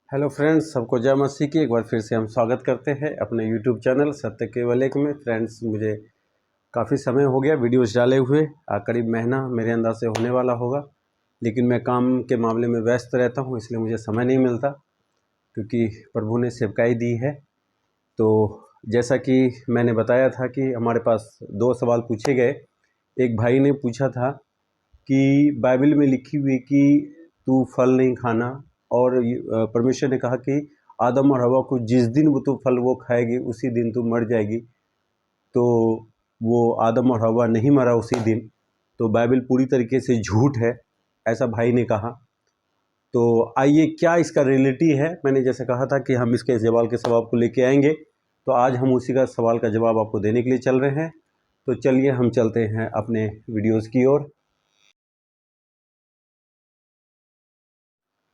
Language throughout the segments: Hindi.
हेलो फ्रेंड्स, सबको जय मसीह की। एक बार फिर से हम स्वागत करते हैं अपने यूट्यूब चैनल सत्य केवल एक में। फ्रेंड्स, मुझे काफ़ी समय हो गया वीडियोस डाले हुए, करीब महीना मेरे अंदर से होने वाला होगा, लेकिन मैं काम के मामले में व्यस्त रहता हूं, इसलिए मुझे समय नहीं मिलता, क्योंकि प्रभु ने सेवकाई दी है। तो जैसा कि मैंने बताया था कि हमारे पास 2 सवाल पूछे गए। एक भाई ने पूछा था कि बाइबल में लिखी हुई कि तू फल नहीं खाना, और परमेश्वर ने कहा कि आदम और हवा को जिस दिन वो तू फल वो खाएगी उसी दिन तू मर जाएगी। तो वो आदम और हवा नहीं मरा उसी दिन, तो बाइबल पूरी तरीके से झूठ है, ऐसा भाई ने कहा। तो आइए, क्या इसका रियलिटी है। मैंने जैसे कहा था कि हम इसके सवाल के जवाब को लेके आएंगे, तो आज हम उसी का सवाल का जवाब आपको देने के लिए चल रहे हैं। तो चलिए हम चलते हैं अपने वीडियोज़ की ओर।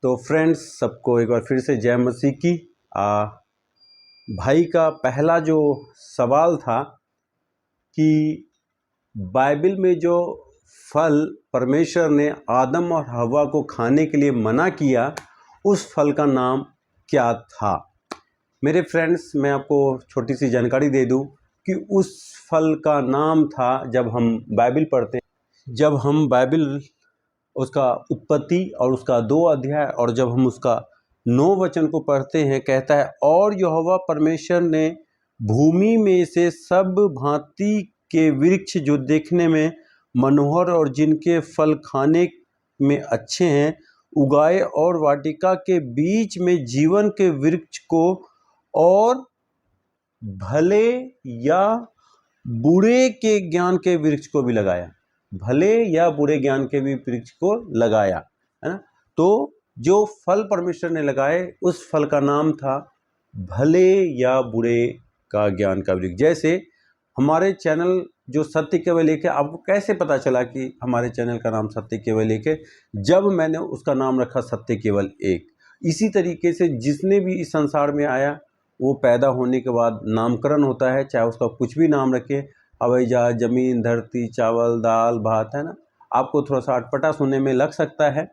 तो फ्रेंड्स, सबको एक बार फिर से जय मसीह की। भाई का पहला जो सवाल था कि बाइबल में जो फल परमेश्वर ने आदम और हवा को खाने के लिए मना किया, उस फल का नाम क्या था। मेरे फ्रेंड्स, मैं आपको छोटी सी जानकारी दे दूं कि उस फल का नाम था, जब हम बाइबल पढ़ते हैं, जब हम बाइबल उसका उत्पत्ति और उसका 2 अध्याय और जब हम उसका 9 वचन को पढ़ते हैं, कहता है, और यहोवा परमेश्वर ने भूमि में से सब भांति के वृक्ष जो देखने में मनोहर और जिनके फल खाने में अच्छे हैं उगाए, और वाटिका के बीच में जीवन के वृक्ष को और भले या बुरे के ज्ञान के वृक्ष को भी लगाया। भले या बुरे ज्ञान के भी वृक्ष को लगाया, है ना। तो जो फल परमेश्वर ने लगाए उस फल का नाम था भले या बुरे का ज्ञान का वृक्ष। जैसे हमारे चैनल जो सत्य केवल एक है, आपको कैसे पता चला कि हमारे चैनल का नाम सत्य केवल एक है? जब मैंने उसका नाम रखा सत्य केवल एक। इसी तरीके से जिसने भी इस संसार में आया, वो पैदा होने के बाद नामकरण होता है, चाहे उसका कुछ भी नाम रखे, हवाई जहाज, जमीन, धरती, चावल, दाल, भात, है ना। आपको थोड़ा सा अटपटा सुनने में लग सकता है,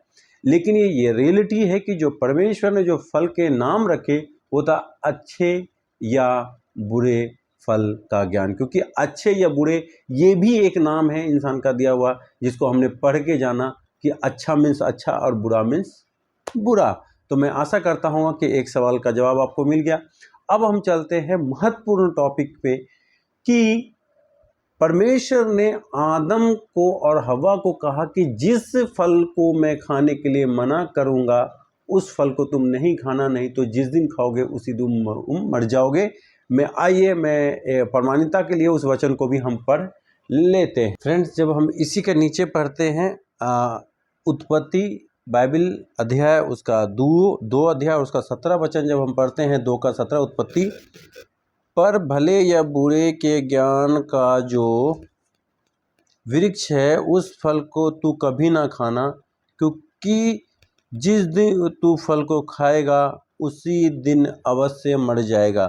लेकिन ये रियलिटी है कि जो परमेश्वर ने जो फल के नाम रखे वो था अच्छे या बुरे फल का ज्ञान। क्योंकि अच्छे या बुरे ये भी एक नाम है इंसान का दिया हुआ, जिसको हमने पढ़ के जाना कि अच्छा मीन्स अच्छा और बुरा मीन्स बुरा। तो मैं आशा करता हूँ कि एक सवाल का जवाब आपको मिल गया। अब हम चलते हैं महत्वपूर्ण टॉपिक पे कि परमेश्वर ने आदम को और हवा को कहा कि जिस फल को मैं खाने के लिए मना करूंगा उस फल को तुम नहीं खाना, नहीं तो जिस दिन खाओगे उसी दिन मर जाओगे। मैं प्रमाणिकता के लिए उस वचन को भी हम पढ़ लेते हैं। फ्रेंड्स, जब हम इसी के नीचे पढ़ते हैं उत्पत्ति बाइबल अध्याय उसका 2 अध्याय उसका 17 वचन, जब हम पढ़ते हैं 2 का 17 उत्पत्ति, पर भले या बुरे के ज्ञान का जो वृक्ष है उस फल को तू कभी ना खाना, क्योंकि जिस दिन तू फल को खाएगा उसी दिन अवश्य मर जाएगा।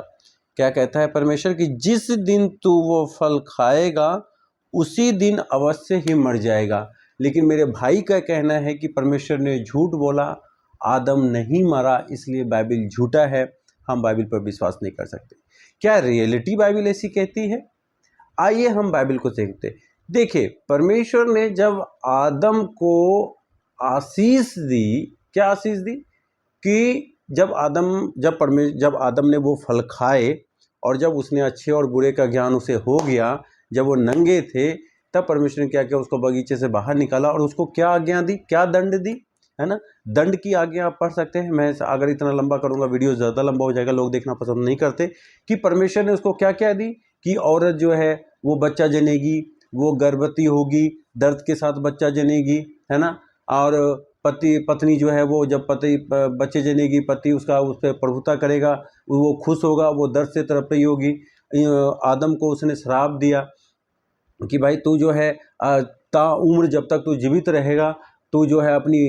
क्या कहता है परमेश्वर कि जिस दिन तू वो फल खाएगा उसी दिन अवश्य ही मर जाएगा। लेकिन मेरे भाई का कहना है कि परमेश्वर ने झूठ बोला, आदम नहीं मरा, इसलिए बाइबल झूठा है, हम बाइबल पर विश्वास नहीं कर सकते। क्या रियलिटी बाइबल ऐसी कहती है? आइए हम बाइबल को देखते हैं। देखिए, परमेश्वर ने जब आदम को आशीष दी, क्या आशीष दी कि जब आदम ने वो फल खाए और जब उसने अच्छे और बुरे का ज्ञान उसे हो गया, जब वो नंगे थे, तब परमेश्वर ने क्या किया, उसको बगीचे से बाहर निकाला और उसको क्या आज्ञा दी, क्या दंड दी, है ना। दंड की आज्ञा आप पढ़ सकते हैं। मैं अगर इतना लंबा करूंगा वीडियो ज़्यादा लंबा हो जाएगा, लोग देखना पसंद नहीं करते। कि परमेश्वर ने उसको क्या क्या दी कि औरत जो है वो बच्चा जनेगी, वो गर्भवती होगी, दर्द के साथ बच्चा जनेगी, है ना। और पत्नी जो है वो जब पति बच्चे जनेगी, पति उसका उस पर प्रभुता करेगा, वो खुश होगा, वो दर्द से तड़पती होगी। आदम को उसने श्राप दिया कि भाई तू जो है ता उम्र जब तक तू जीवित रहेगा तू जो है अपनी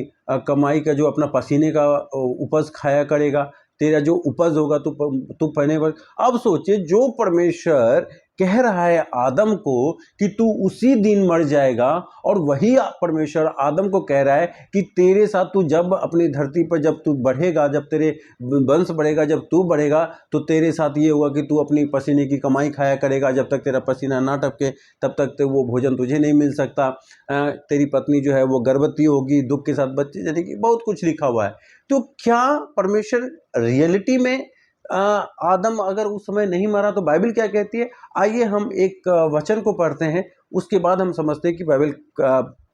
कमाई का जो अपना पसीने का उपज खाया करेगा, तेरा जो उपज होगा तू पहने पर। अब सोचिए, जो परमेश्वर कह रहा है आदम को कि तू उसी दिन मर जाएगा, और वही परमेश्वर आदम को कह रहा है कि तेरे साथ तू जब अपनी धरती पर जब तू बढ़ेगा, जब तेरे वंश बढ़ेगा, जब तू बढ़ेगा तो तेरे साथ ये होगा कि तू अपनी पसीने की कमाई खाया करेगा। जब तक तेरा पसीना ना टपके तब तक तो वो भोजन तुझे नहीं मिल सकता। तेरी पत्नी जो है वो गर्भवती होगी, दुख के साथ बच्चे जनेगी, बहुत कुछ लिखा हुआ है। तो क्या परमेश्वर रियलिटी में आदम अगर उस समय नहीं मरा तो बाइबल क्या कहती है? आइए हम एक वचन को पढ़ते हैं, उसके बाद हम समझते हैं कि बाइबल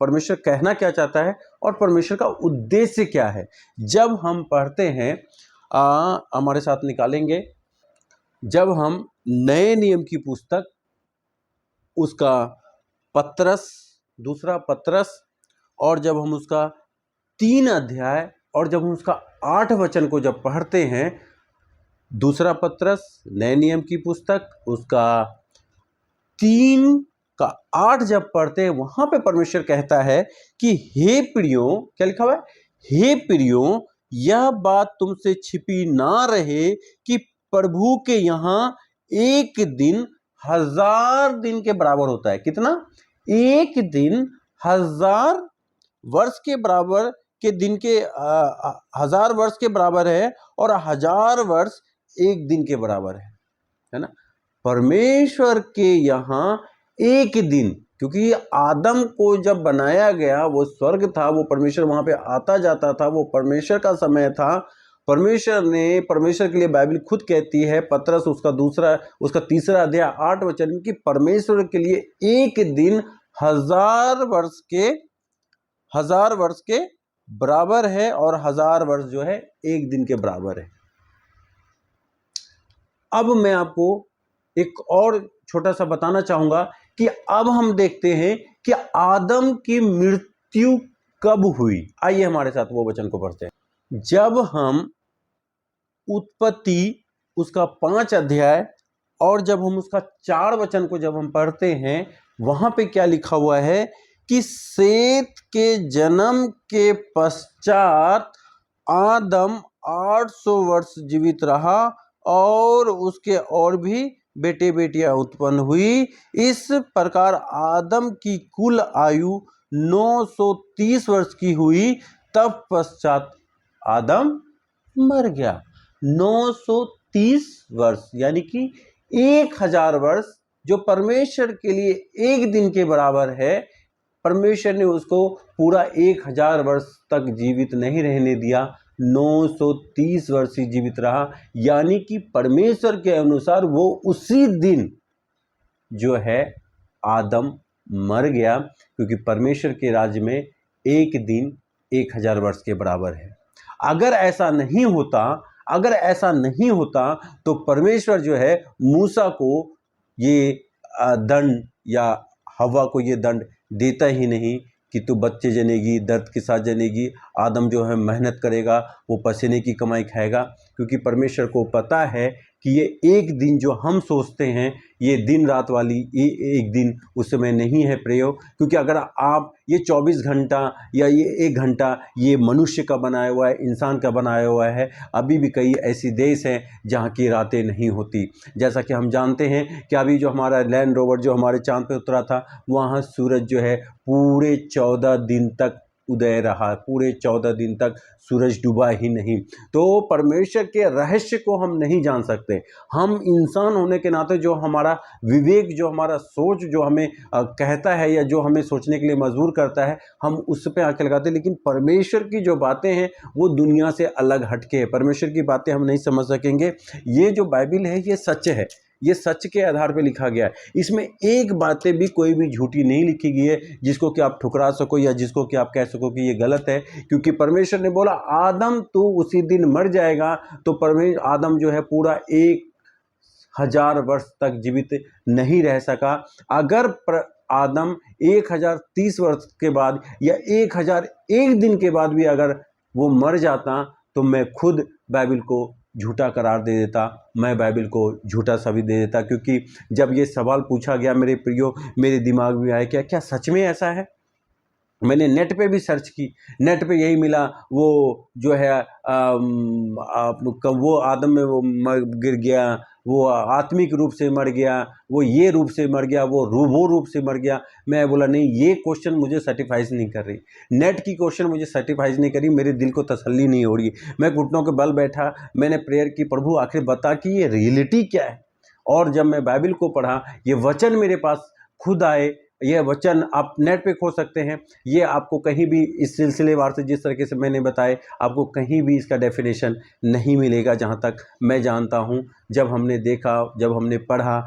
परमेश्वर कहना क्या चाहता है और परमेश्वर का उद्देश्य क्या है। जब हम पढ़ते हैं, हमारे साथ निकालेंगे, जब हम नए नियम की पुस्तक उसका पत्रस, दूसरा पत्रस, और जब हम उसका 3 अध्याय और जब हम उसका 8 वचन को जब पढ़ते हैं, दूसरा पत्रस नए नियम की पुस्तक उसका 3 का 8 जब पढ़ते हैं, वहां पे परमेश्वर कहता है कि हे प्रियो, क्या लिखा हुआ है? हे प्रियो, यह बात तुमसे छिपी ना रहे कि प्रभु के यहाँ एक दिन 1000 दिन के बराबर होता है। कितना? एक दिन 1000 वर्ष के बराबर के दिन के 1000 वर्ष के बराबर है, और 1000 वर्ष एक दिन के बराबर है ना। परमेश्वर के यहाँ एक दिन, क्योंकि आदम को जब बनाया गया वो स्वर्ग था, वो परमेश्वर वहां पे आता जाता था, वो परमेश्वर का समय था। परमेश्वर के लिए बाइबल खुद कहती है, पत्रस उसका 3 अध्याय 8 वचन, कि परमेश्वर के लिए एक दिन 1000 वर्ष के बराबर है, और 1000 वर्ष जो है एक दिन के बराबर है। अब मैं आपको एक और छोटा सा बताना चाहूंगा कि अब हम देखते हैं कि आदम की मृत्यु कब हुई। आइए हमारे साथ वो वचन को पढ़ते हैं। जब हम उत्पत्ति उसका 5 अध्याय और जब हम उसका 4 वचन को जब हम पढ़ते हैं, वहां पे क्या लिखा हुआ है कि सेत के जन्म के पश्चात आदम 800 वर्ष जीवित रहा, और उसके और भी बेटे बेटियां उत्पन्न हुई। इस प्रकार आदम की कुल आयु 930 वर्ष की हुई। तब पश्चात आदम मर गया। 930 वर्ष यानी कि 1000 वर्ष, जो परमेश्वर के लिए एक दिन के बराबर है, परमेश्वर ने उसको पूरा 1000 वर्ष तक जीवित नहीं रहने दिया, 930 वर्ष ही जीवित रहा। यानी कि परमेश्वर के अनुसार वो उसी दिन जो है आदम मर गया, क्योंकि परमेश्वर के राज्य में एक दिन 1000 वर्ष के बराबर है। अगर ऐसा नहीं होता तो परमेश्वर जो है मूसा को ये दंड, या हवा को ये दंड देता ही नहीं कि तू बच्चे जनेगी, दर्द के साथ जनेगी। आदम जो है मेहनत करेगा, वो पसीने की कमाई खाएगा, क्योंकि परमेश्वर को पता है कि ये एक दिन जो हम सोचते हैं, ये दिन रात वाली ये एक दिन उस समय नहीं है प्रयोग। क्योंकि अगर आप ये 24 घंटा या ये 1 घंटा ये मनुष्य का बनाया हुआ है, इंसान का बनाया हुआ है। अभी भी कई ऐसी देश हैं जहाँ की रातें नहीं होती। जैसा कि हम जानते हैं कि अभी जो हमारा लैंड रोवर जो हमारे चांद पे उतरा था, वहाँ सूरज जो है पूरे 14 दिन तक उदय रहा, पूरे 14 दिन तक सूरज डूबा ही नहीं। तो परमेश्वर के रहस्य को हम नहीं जान सकते। हम इंसान होने के नाते जो हमारा विवेक, जो हमारा सोच जो हमें कहता है या जो हमें सोचने के लिए मजबूर करता है, हम उस पर आंखें लगाते हैं। लेकिन परमेश्वर की जो बातें हैं वो दुनिया से अलग हटके है। परमेश्वर की बातें हम नहीं समझ सकेंगे। ये जो बाइबल है ये सच है, ये सच के आधार पर लिखा गया है। इसमें एक बातें भी कोई भी झूठी नहीं लिखी गई है जिसको कि आप ठुकरा सको या जिसको कि आप कह सको कि ये गलत है। क्योंकि परमेश्वर ने बोला आदम तू उसी दिन मर जाएगा, तो परमेश्वर आदम जो है पूरा 1000 वर्ष तक जीवित नहीं रह सका। अगर आदम 1030 वर्ष के बाद या 1001 दिन के बाद भी अगर वो मर जाता, तो मैं खुद बाइबल को झूठा करार दे देता, मैं बाइबल को झूठा साबित दे देता। क्योंकि जब ये सवाल पूछा गया मेरे प्रियो, मेरे दिमाग में आया क्या सच में ऐसा है। मैंने नेट पे भी सर्च की, नेट पे यही मिला, वो जो है वो आदम में वो गिर गया, वो आत्मिक रूप से मर गया, वो ये रूप से मर गया, वो रूप से मर गया। मैं बोला नहीं, ये क्वेश्चन मुझे सेटिस्फाइज नहीं कर रही, नेट की क्वेश्चन मुझे सेटिस्फाइज नहीं करी, मेरे दिल को तसल्ली नहीं हो रही। मैं घुटनों के बल बैठा, मैंने प्रेयर की, प्रभु आखिर बता कि ये रियलिटी क्या है। और जब मैं बाइबल को पढ़ा, ये वचन मेरे पास खुद आए, यह वचन आप नेट पे खोज सकते हैं, ये आपको कहीं भी इस सिलसिलेवार से जिस तरीके से मैंने बताए, आपको कहीं भी इसका डेफिनेशन नहीं मिलेगा जहाँ तक मैं जानता हूँ। जब हमने देखा, जब हमने पढ़ा,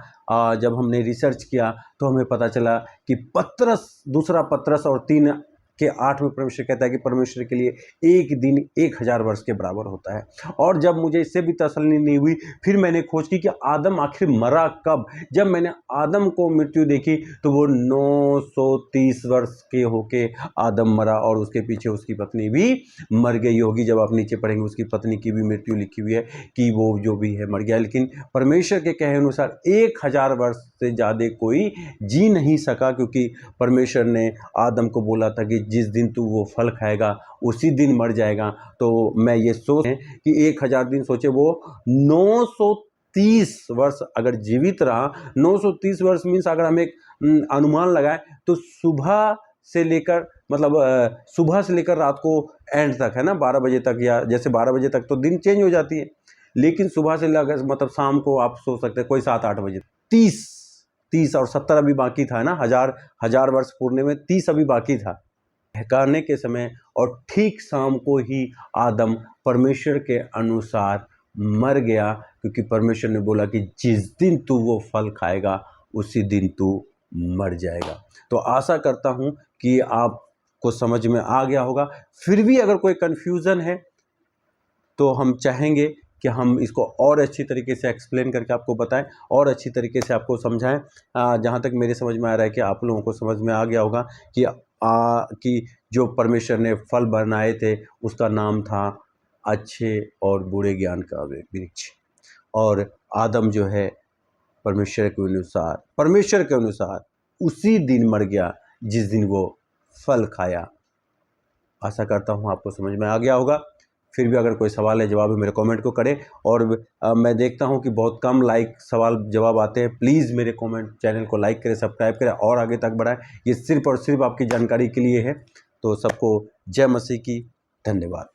जब हमने रिसर्च किया, तो हमें पता चला कि पत्रस, दूसरा पत्रस और 3 के 8 में परमेश्वर कहता है कि परमेश्वर के लिए एक दिन 1000 वर्ष के बराबर होता है। और जब मुझे इससे भी तसल्ली नहीं हुई, फिर मैंने खोज की कि आदम आखिर मरा कब। जब मैंने आदम को मृत्यु देखी तो वो 930 वर्ष के होके आदम मरा, और उसके पीछे उसकी पत्नी भी मर गई होगी। जब आप नीचे पढ़ेंगे उसकी पत्नी की भी मृत्यु लिखी हुई है कि वो जो भी है मर गया। लेकिन परमेश्वर के कहे अनुसार 1000 वर्ष से ज़्यादा कोई जी नहीं सका, क्योंकि परमेश्वर ने आदम को बोला था कि जिस दिन तू वो फल खाएगा उसी दिन मर जाएगा। तो मैं ये सोच कि 1000 दिन सोचे, वो 930 वर्ष अगर जीवित रहा, 930 वर्ष मीन्स अगर हम एक अनुमान लगाए तो सुबह से लेकर, मतलब सुबह से लेकर रात को एंड तक है ना, 12 बजे तक, या जैसे 12 बजे तक तो दिन चेंज हो जाती है, लेकिन सुबह से लेकर मतलब शाम को आप सोच सकते हैं कोई 7-8 बजे, 30 और 70 अभी बाकी था ना, हजार वर्ष पूर्णे में 30 अभी बाकी था ठहकाने के समय। और ठीक शाम को ही आदम परमेश्वर के अनुसार मर गया, क्योंकि परमेश्वर ने बोला कि जिस दिन तू वो फल खाएगा उसी दिन तू मर जाएगा। तो आशा करता हूँ कि आपको समझ में आ गया होगा। फिर भी अगर कोई कन्फ्यूज़न है तो हम चाहेंगे कि हम इसको और अच्छी तरीके से एक्सप्लेन करके आपको बताएं, और अच्छी तरीके से आपको समझाएं। जहाँ तक मेरे समझ में आ रहा है कि आप लोगों को समझ में आ गया होगा कि जो परमेश्वर ने फल बनाए थे उसका नाम था अच्छे और बुरे ज्ञान का वृक्ष। और आदम जो है परमेश्वर के अनुसार उसी दिन मर गया जिस दिन वो फल खाया। आशा करता हूँ आपको समझ में आ गया होगा। फिर भी अगर कोई सवाल है, जवाब है, मेरे कमेंट को करें। और मैं देखता हूं कि बहुत कम लाइक, सवाल जवाब आते हैं। प्लीज़ मेरे कमेंट चैनल को लाइक करें, सब्सक्राइब करें और आगे तक बढ़ाएं। ये सिर्फ और सिर्फ आपकी जानकारी के लिए है। तो सबको जय मसीह की, धन्यवाद।